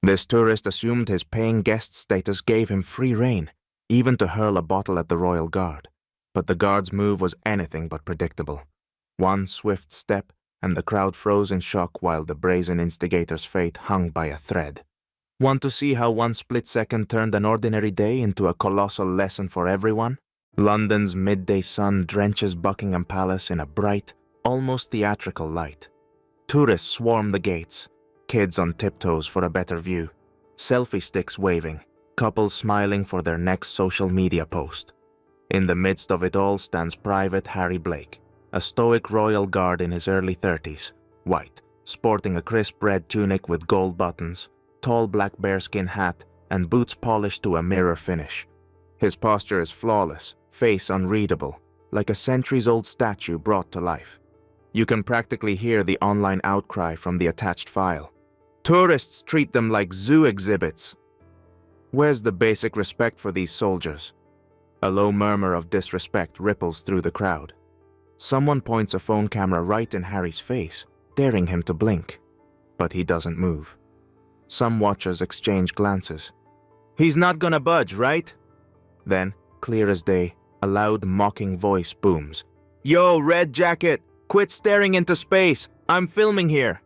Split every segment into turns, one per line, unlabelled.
This tourist assumed his paying guest status gave him free rein, even to hurl a bottle at the royal guard. But the guard's move was anything but predictable. One swift step, and the crowd froze in shock while the brazen instigator's fate hung by a thread. Want to see how one split second turned an ordinary day into a colossal lesson for everyone? London's midday sun drenches Buckingham Palace in a bright, almost theatrical light. Tourists swarm the gates, kids on tiptoes for a better view, selfie sticks waving, couples smiling for their next social media post. In the midst of it all stands Private Harry Blake, a stoic royal guard in his early 30s, white, sporting a crisp red tunic with gold buttons, tall black bearskin hat, and boots polished to a mirror finish. His posture is flawless, face unreadable, like a centuries-old statue brought to life. You can practically hear the online outcry from the attached file. Tourists treat them like zoo exhibits. Where's the basic respect for these soldiers? A low murmur of disrespect ripples through the crowd. Someone points a phone camera right in Harry's face, daring him to blink. But he doesn't move. Some watchers exchange glances. He's not gonna budge, right? Then, clear as day, a loud mocking voice booms. Yo, red jacket! Quit staring into space! I'm filming here!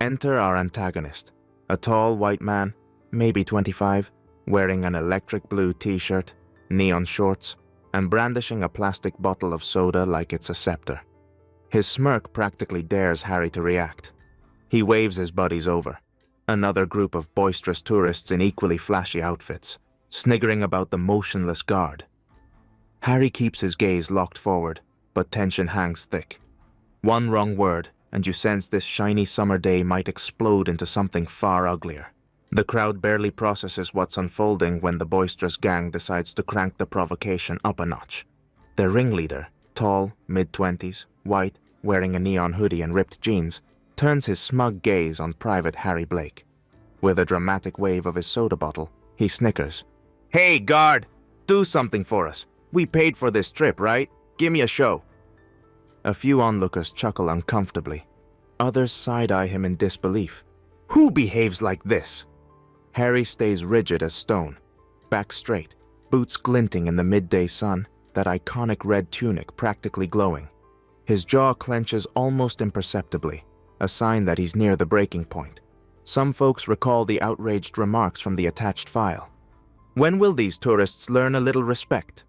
Enter our antagonist, a tall white man, maybe 25, wearing an electric blue t-shirt, neon shorts, and brandishing a plastic bottle of soda like it's a scepter. His smirk practically dares Harry to react. He waves his buddies over, another group of boisterous tourists in equally flashy outfits, sniggering about the motionless guard. Harry keeps his gaze locked forward, but tension hangs thick. One wrong word, and you sense this shiny summer day might explode into something far uglier. The crowd barely processes what's unfolding when the boisterous gang decides to crank the provocation up a notch. Their ringleader, tall, mid-20s, white, wearing a neon hoodie and ripped jeans, turns his smug gaze on Private Harry Blake. With a dramatic wave of his soda bottle, he snickers. Hey, guard! Do something for us. We paid for this trip, right? Give me a show. A few onlookers chuckle uncomfortably. Others side-eye him in disbelief. Who behaves like this? Harry stays rigid as stone, back straight, boots glinting in the midday sun, that iconic red tunic practically glowing. His jaw clenches almost imperceptibly, a sign that he's near the breaking point. Some folks recall the outraged remarks from the attached file. When will these tourists learn a little respect?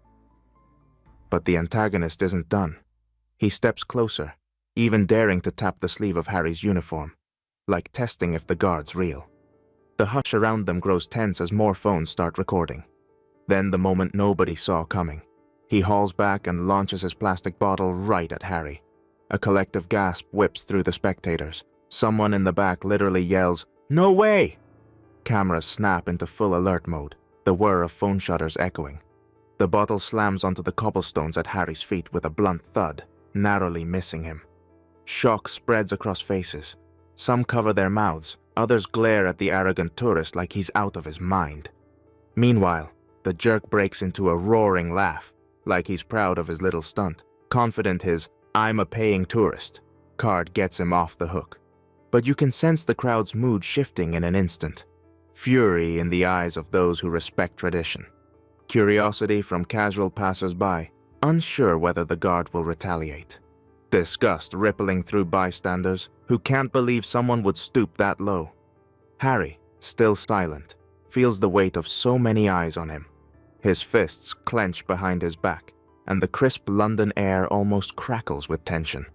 But the antagonist isn't done. He steps closer, even daring to tap the sleeve of Harry's uniform, like testing if the guard's real. The hush around them grows tense as more phones start recording. Then the moment nobody saw coming. He hauls back and launches his plastic bottle right at Harry. A collective gasp whips through the spectators. Someone in the back literally yells, "No way!" Cameras snap into full alert mode, the whir of phone shutters echoing. The bottle slams onto the cobblestones at Harry's feet with a blunt thud, narrowly missing him. Shock spreads across faces. Some cover their mouths, others glare at the arrogant tourist like he's out of his mind. Meanwhile, the jerk breaks into a roaring laugh, like he's proud of his little stunt, confident his "I'm a paying tourist" card gets him off the hook. But you can sense the crowd's mood shifting in an instant. Fury in the eyes of those who respect tradition. Curiosity from casual passers-by, unsure whether the guard will retaliate. Disgust rippling through bystanders who can't believe someone would stoop that low. Harry, still silent, feels the weight of so many eyes on him. His fists clench behind his back, and the crisp London air almost crackles with tension.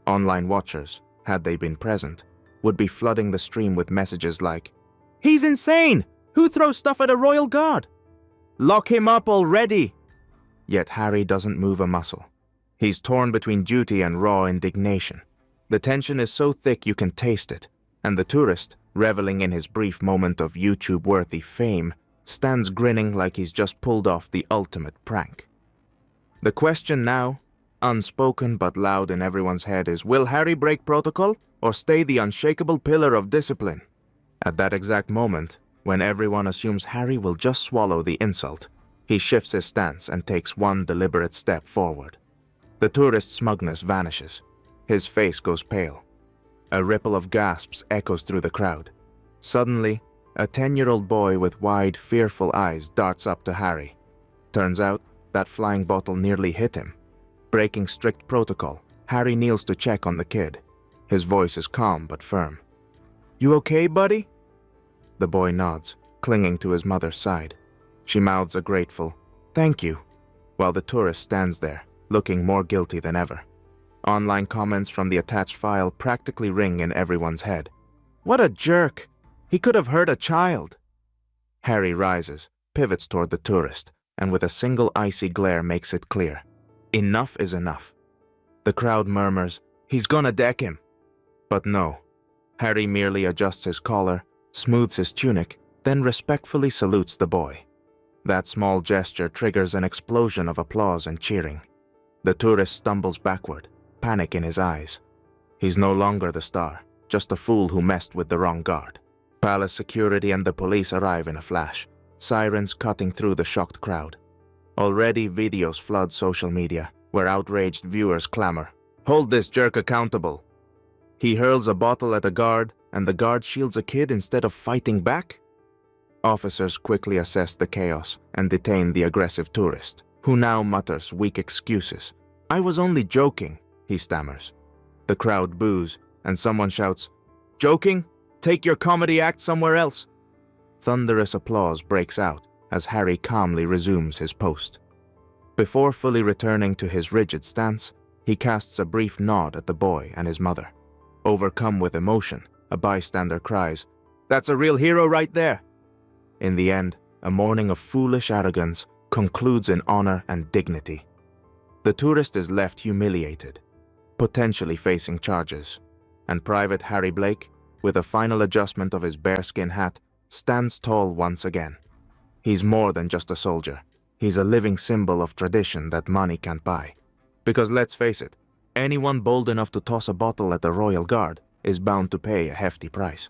Online watchers, had they been present, would be flooding the stream with messages like, "He's insane! Who throws stuff at a royal guard? Lock him up already!" Yet Harry doesn't move a muscle. He's torn between duty and raw indignation. The tension is so thick you can taste it, and the tourist, reveling in his brief moment of YouTube-worthy fame, stands grinning like he's just pulled off the ultimate prank. The question now, unspoken but loud in everyone's head, is will Harry break protocol or stay the unshakable pillar of discipline? At that exact moment, when everyone assumes Harry will just swallow the insult, he shifts his stance and takes one deliberate step forward. The tourist's smugness vanishes. His face goes pale. A ripple of gasps echoes through the crowd. Suddenly, A 10-year-old boy with wide, fearful eyes darts up to Harry. Turns out, that flying bottle nearly hit him. Breaking strict protocol, Harry kneels to check on the kid. His voice is calm but firm. "You okay, buddy?" The boy nods, clinging to his mother's side. She mouths a grateful, "Thank you," while the tourist stands there, looking more guilty than ever. Online comments from the attached file practically ring in everyone's head. "What a jerk! He could have hurt a child." Harry rises, pivots toward the tourist, and with a single icy glare makes it clear. Enough is enough. The crowd murmurs, "He's gonna deck him." But no. Harry merely adjusts his collar, smooths his tunic, then respectfully salutes the boy. That small gesture triggers an explosion of applause and cheering. The tourist stumbles backward, panic in his eyes. He's no longer the star, just a fool who messed with the wrong guard. Palace security and the police arrive in a flash, sirens cutting through the shocked crowd. Already videos flood social media, where outraged viewers clamor, "Hold this jerk accountable." He hurls a bottle at a guard, and the guard shields a kid instead of fighting back? Officers quickly assess the chaos and detain the aggressive tourist, who now mutters weak excuses. "I was only joking," he stammers. The crowd boos, and someone shouts, "Joking? Take your comedy act somewhere else." Thunderous applause breaks out as Harry calmly resumes his post. Before fully returning to his rigid stance, he casts a brief nod at the boy and his mother. Overcome with emotion, a bystander cries, "That's a real hero right there." In the end, a morning of foolish arrogance concludes in honor and dignity. The tourist is left humiliated, potentially facing charges, and Private Harry Blake, with a final adjustment of his bearskin hat, stands tall once again. He's more than just a soldier. He's a living symbol of tradition that money can't buy. Because let's face it, anyone bold enough to toss a bottle at the royal guard is bound to pay a hefty price.